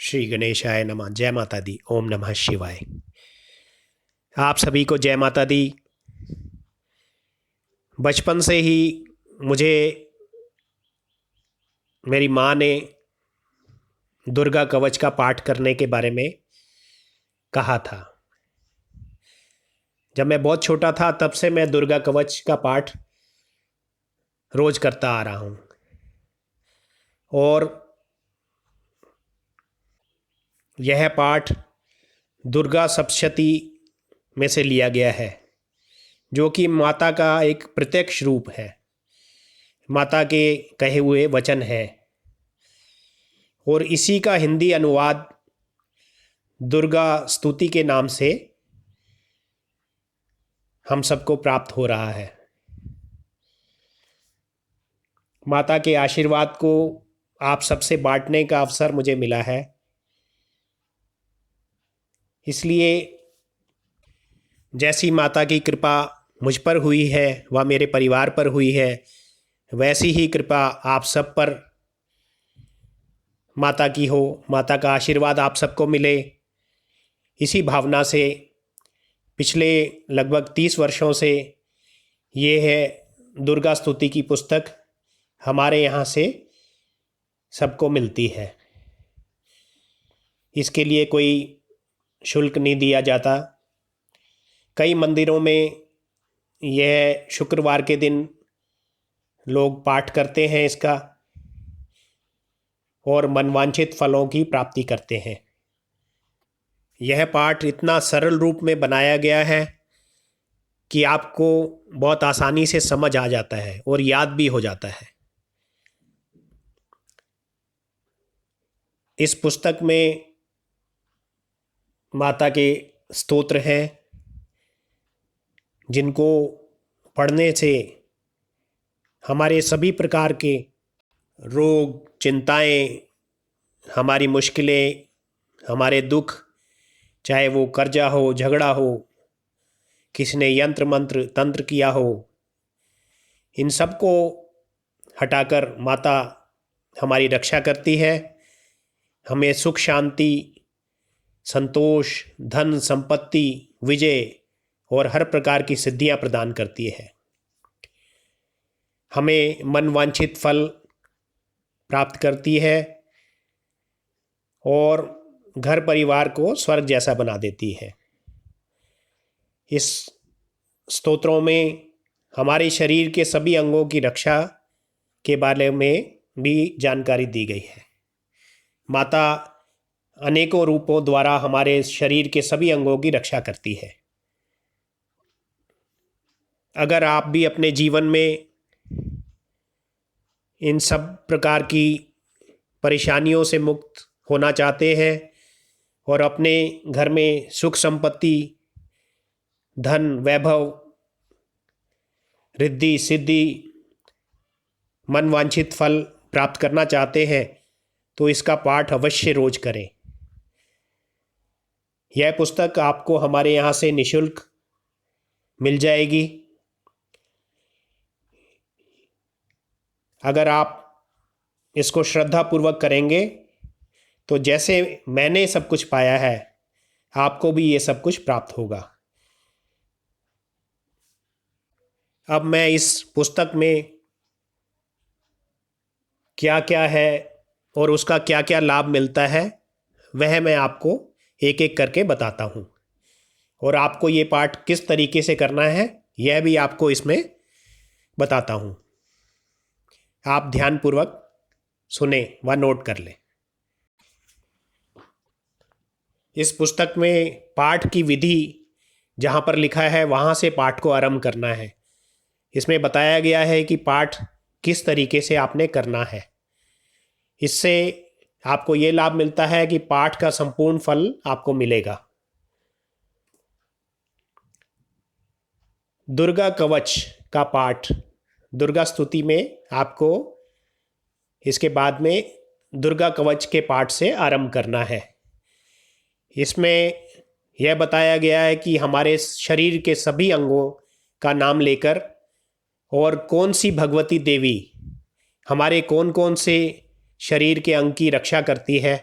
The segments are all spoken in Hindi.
श्री गणेशाय नमः। जय माता दी। ओम नमः शिवाय। आप सभी को जय माता दी। बचपन से ही मुझे मेरी माँ ने दुर्गा कवच का पाठ करने के बारे में कहा था। जब मैं बहुत छोटा था तब से मैं दुर्गा कवच का पाठ रोज करता आ रहा हूँ और यह पाठ दुर्गा सप्तशती में से लिया गया है, जो कि माता का एक प्रत्यक्ष रूप है, माता के कहे हुए वचन है। और इसी का हिंदी अनुवाद दुर्गा स्तुति के नाम से हम सबको प्राप्त हो रहा है। माता के आशीर्वाद को आप सबसे बांटने का अवसर मुझे मिला है, इसलिए जैसी माता की कृपा मुझ पर हुई है व मेरे परिवार पर हुई है, वैसी ही कृपा आप सब पर माता की हो, माता का आशीर्वाद आप सबको मिले। इसी भावना से पिछले लगभग 30 वर्षों से ये है दुर्गा स्तुति की पुस्तक हमारे यहाँ से सबको मिलती है। इसके लिए कोई शुल्क नहीं दिया जाता। कई मंदिरों में यह शुक्रवार के दिन लोग पाठ करते हैं इसका और मनवांछित फलों की प्राप्ति करते हैं। यह पाठ इतना सरल रूप में बनाया गया है कि आपको बहुत आसानी से समझ आ जाता है और याद भी हो जाता है। इस पुस्तक में माता के स्तोत्र हैं, जिनको पढ़ने से हमारे सभी प्रकार के रोग, चिंताएं, हमारी मुश्किलें, हमारे दुख, चाहे वो कर्जा हो, झगड़ा हो, किसी ने यंत्र मंत्र तंत्र किया हो, इन सब को हटाकर माता हमारी रक्षा करती है। हमें सुख, शांति, संतोष, धन, संपत्ति, विजय और हर प्रकार की सिद्धियां प्रदान करती है। हमें मनवांछित फल प्राप्त करती है और घर परिवार को स्वर्ग जैसा बना देती है। इस स्तोत्रों में हमारे शरीर के सभी अंगों की रक्षा के बारे में भी जानकारी दी गई है। माता अनेकों रूपों द्वारा हमारे शरीर के सभी अंगों की रक्षा करती है। अगर आप भी अपने जीवन में इन सब प्रकार की परेशानियों से मुक्त होना चाहते हैं और अपने घर में सुख, संपत्ति, धन, वैभव, रिद्धि, सिद्धि, मनवांछित फल प्राप्त करना चाहते हैं, तो इसका पाठ अवश्य रोज करें। यह पुस्तक आपको हमारे यहाँ से निःशुल्क मिल जाएगी। अगर आप इसको श्रद्धापूर्वक करेंगे तो जैसे मैंने सब कुछ पाया है, आपको भी ये सब कुछ प्राप्त होगा। अब मैं इस पुस्तक में क्या क्या है और उसका क्या क्या लाभ मिलता है, वह मैं आपको एक एक करके बताता हूँ। और आपको ये पाठ किस तरीके से करना है, यह भी आपको इसमें बताता हूँ। आप ध्यानपूर्वक सुने व नोट कर लें। इस पुस्तक में पाठ की विधि जहाँ पर लिखा है वहाँ से पाठ को आरंभ करना है। इसमें बताया गया है कि पाठ किस तरीके से आपने करना है। इससे आपको ये लाभ मिलता है कि पाठ का संपूर्ण फल आपको मिलेगा। दुर्गा कवच का पाठ दुर्गा स्तुति में आपको इसके बाद में दुर्गा कवच के पाठ से आरंभ करना है। इसमें यह बताया गया है कि हमारे शरीर के सभी अंगों का नाम लेकर और कौन सी भगवती देवी हमारे कौन कौन से शरीर के अंग की रक्षा करती है,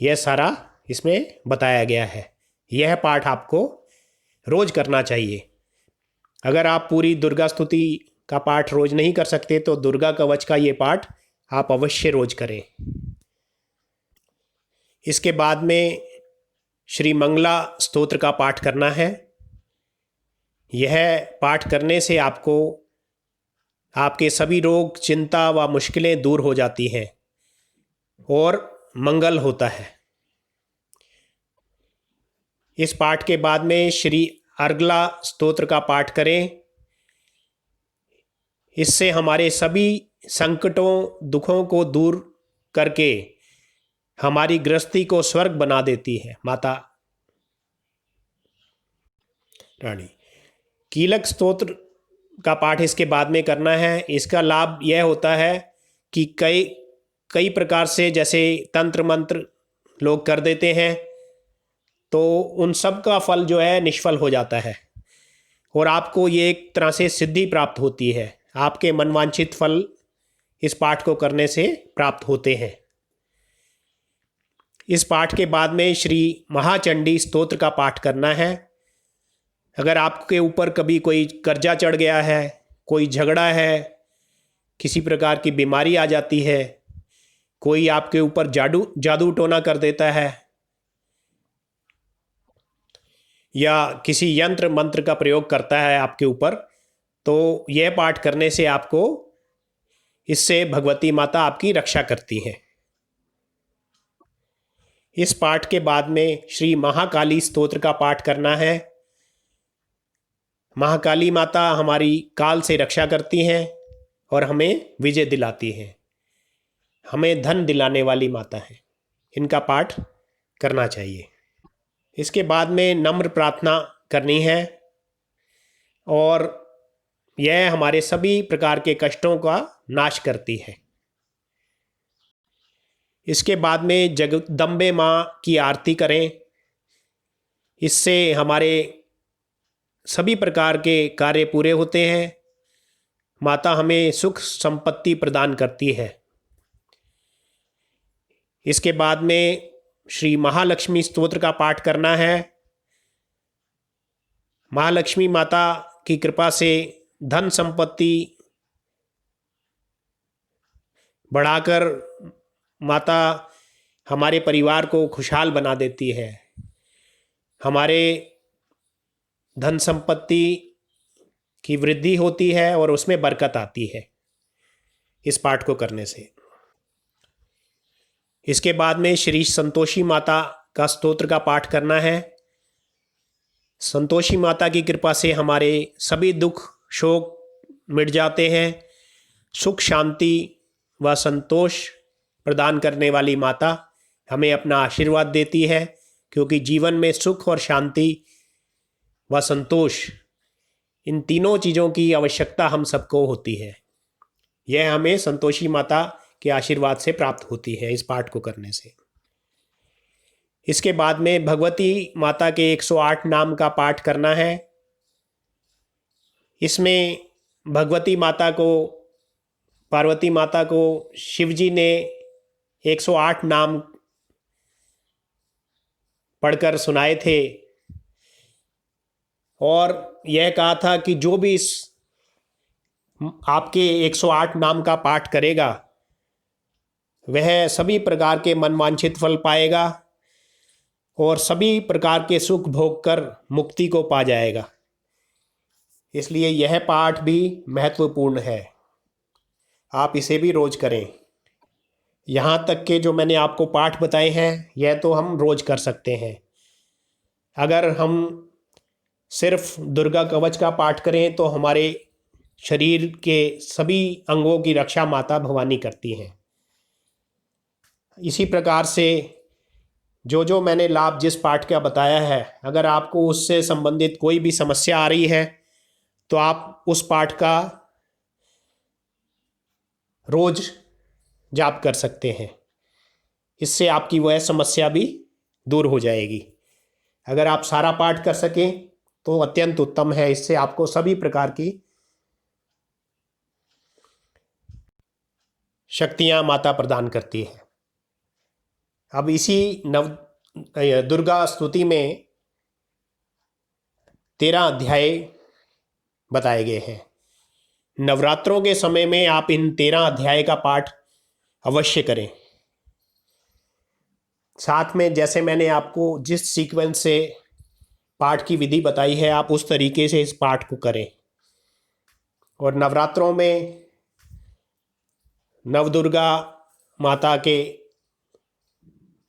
यह सारा इसमें बताया गया है। यह पाठ आपको रोज करना चाहिए। अगर आप पूरी दुर्गा स्तुति का पाठ रोज नहीं कर सकते तो दुर्गा कवच का ये पाठ आप अवश्य रोज करें। इसके बाद में श्री मंगला स्तोत्र का पाठ करना है। यह पाठ करने से आपको आपके सभी रोग, चिंता व मुश्किलें दूर हो जाती हैं और मंगल होता है। इस पाठ के बाद में श्री अर्गला स्तोत्र का पाठ करें। इससे हमारे सभी संकटों, दुखों को दूर करके हमारी गृहस्थी को स्वर्ग बना देती है माता रानी। कीलक स्तोत्र का पाठ इसके बाद में करना है। इसका लाभ यह होता है कि कई प्रकार से जैसे तंत्र मंत्र लोग कर देते हैं तो उन सब का फल जो है निष्फल हो जाता है और आपको ये एक तरह से सिद्धि प्राप्त होती है। आपके मनवांछित फल इस पाठ को करने से प्राप्त होते हैं। इस पाठ के बाद में श्री महाचंडी स्तोत्र का पाठ करना है। अगर आपके ऊपर कभी कोई कर्जा चढ़ गया है, कोई झगड़ा है, किसी प्रकार की बीमारी आ जाती है, कोई आपके ऊपर जादू टोना कर देता है या किसी यंत्र मंत्र का प्रयोग करता है आपके ऊपर, तो यह पाठ करने से आपको इससे भगवती माता आपकी रक्षा करती हैं। इस पाठ के बाद में श्री महाकाली स्तोत्र का पाठ करना है। महाकाली माता हमारी काल से रक्षा करती हैं और हमें विजय दिलाती हैं, हमें धन दिलाने वाली माता है। इनका पाठ करना चाहिए। इसके बाद में नम्र प्रार्थना करनी है और यह हमारे सभी प्रकार के कष्टों का नाश करती है। इसके बाद में जगदम्बे माँ की आरती करें। इससे हमारे सभी प्रकार के कार्य पूरे होते हैं। माता हमें सुख संपत्ति प्रदान करती है। इसके बाद में श्री महालक्ष्मी स्तोत्र का पाठ करना है। महालक्ष्मी माता की कृपा से धन संपत्ति बढ़ाकर माता हमारे परिवार को खुशहाल बना देती है। हमारे धन संपत्ति की वृद्धि होती है और उसमें बरकत आती है इस पाठ को करने से। इसके बाद में श्री संतोषी माता का स्तोत्र का पाठ करना है। संतोषी माता की कृपा से हमारे सभी दुख शोक मिट जाते हैं। सुख शांति व संतोष प्रदान करने वाली माता हमें अपना आशीर्वाद देती है, क्योंकि जीवन में सुख और शांति व संतोष, इन तीनों चीज़ों की आवश्यकता हम सबको होती है। यह हमें संतोषी माता के आशीर्वाद से प्राप्त होती है इस पाठ को करने से। इसके बाद में भगवती माता के 108 नाम का पाठ करना है। इसमें भगवती माता को, पार्वती माता को शिवजी ने 108 नाम पढ़कर सुनाए थे और यह कहा था कि जो भी इस आपके 108 नाम का पाठ करेगा वह सभी प्रकार के मनवांछित फल पाएगा और सभी प्रकार के सुख भोग कर मुक्ति को पा जाएगा। इसलिए यह पाठ भी महत्वपूर्ण है। आप इसे भी रोज करें। यहाँ तक के जो मैंने आपको पाठ बताए हैं यह तो हम रोज कर सकते हैं। अगर हम सिर्फ दुर्गा कवच का पाठ करें तो हमारे शरीर के सभी अंगों की रक्षा माता भवानी करती हैं। इसी प्रकार से जो मैंने लाभ जिस पाठ का बताया है, अगर आपको उससे संबंधित कोई भी समस्या आ रही है तो आप उस पाठ का रोज जाप कर सकते हैं। इससे आपकी वह समस्या भी दूर हो जाएगी। अगर आप सारा पाठ कर सकें तो अत्यंत उत्तम है। इससे आपको सभी प्रकार की शक्तियां माता प्रदान करती है। अब इसी दुर्गा स्तुति में 13 अध्याय बताए गए हैं। नवरात्रों के समय में आप इन 13 अध्याय का पाठ अवश्य करें। साथ में जैसे मैंने आपको जिस सीक्वेंस से पाठ की विधि बताई है, आप उस तरीके से इस पाठ को करें। और नवरात्रों में नवदुर्गा माता के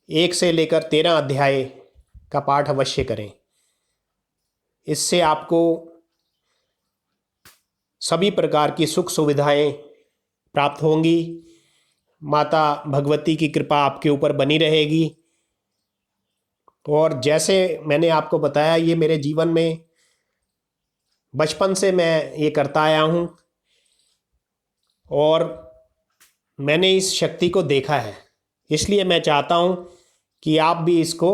1 से लेकर 13 अध्याय का पाठ अवश्य करें। इससे आपको सभी प्रकार की सुख सुविधाएं प्राप्त होंगी। माता भगवती की कृपा आपके ऊपर बनी रहेगी। और जैसे मैंने आपको बताया, ये मेरे जीवन में बचपन से मैं ये करता आया हूँ और मैंने इस शक्ति को देखा है। इसलिए मैं चाहता हूँ कि आप भी इसको,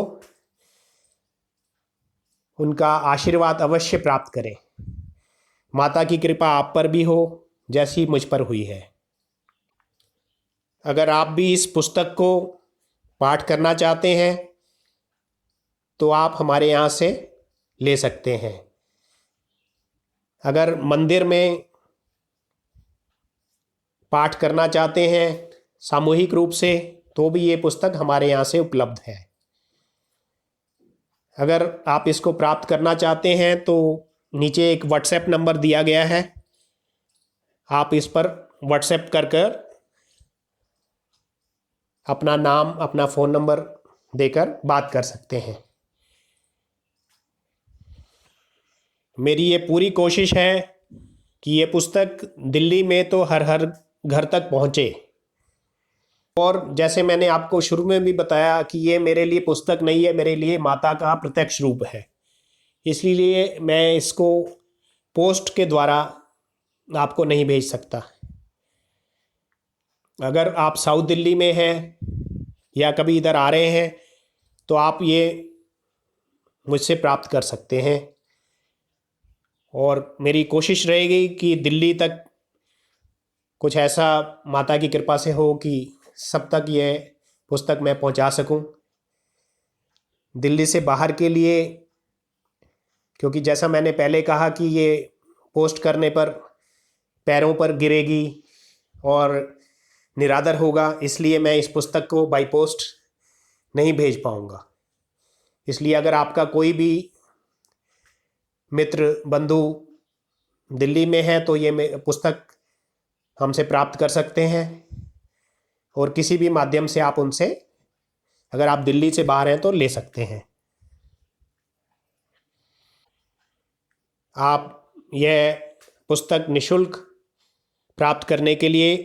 उनका आशीर्वाद अवश्य प्राप्त करें। माता की कृपा आप पर भी हो जैसी मुझ पर हुई है। अगर आप भी इस पुस्तक को पाठ करना चाहते हैं तो आप हमारे यहाँ से ले सकते हैं। अगर मंदिर में पाठ करना चाहते हैं सामूहिक रूप से, तो भी ये पुस्तक हमारे यहाँ से उपलब्ध है। अगर आप इसको प्राप्त करना चाहते हैं तो नीचे एक व्हाट्सएप नंबर दिया गया है, आप इस पर व्हाट्सएप कर कर अपना नाम, अपना फ़ोन नंबर देकर बात कर सकते हैं। मेरी ये पूरी कोशिश है कि ये पुस्तक दिल्ली में तो हर हर घर तक पहुँचे। और जैसे मैंने आपको शुरू में भी बताया कि ये मेरे लिए पुस्तक नहीं है, मेरे लिए माता का प्रत्यक्ष रूप है। इसलिए मैं इसको पोस्ट के द्वारा आपको नहीं भेज सकता। अगर आप साउथ दिल्ली में हैं या कभी इधर आ रहे हैं तो आप ये मुझसे प्राप्त कर सकते हैं। और मेरी कोशिश रहेगी कि दिल्ली तक कुछ ऐसा माता की कृपा से हो कि सब तक ये पुस्तक मैं पहुंचा सकूं। दिल्ली से बाहर के लिए, क्योंकि जैसा मैंने पहले कहा कि ये पोस्ट करने पर पैरों पर गिरेगी और निरादर होगा, इसलिए मैं इस पुस्तक को बाई पोस्ट नहीं भेज पाऊँगा। इसलिए अगर आपका कोई भी मित्र बंधु दिल्ली में है तो ये पुस्तक हमसे प्राप्त कर सकते हैं। और किसी भी माध्यम से आप उनसे, अगर आप दिल्ली से बाहर हैं तो ले सकते हैं। आप यह पुस्तक निःशुल्क प्राप्त करने के लिए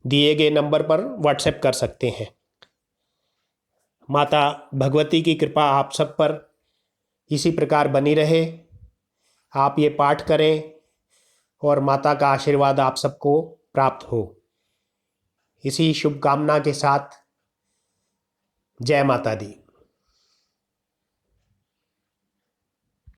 दिए गए नंबर पर व्हाट्सएप कर सकते हैं। माता भगवती की कृपा आप सब पर इसी प्रकार बनी रहे। आप ये पाठ करें और माता का आशीर्वाद आप सबको प्राप्त हो। इसी शुभकामना के साथ जय माता दी।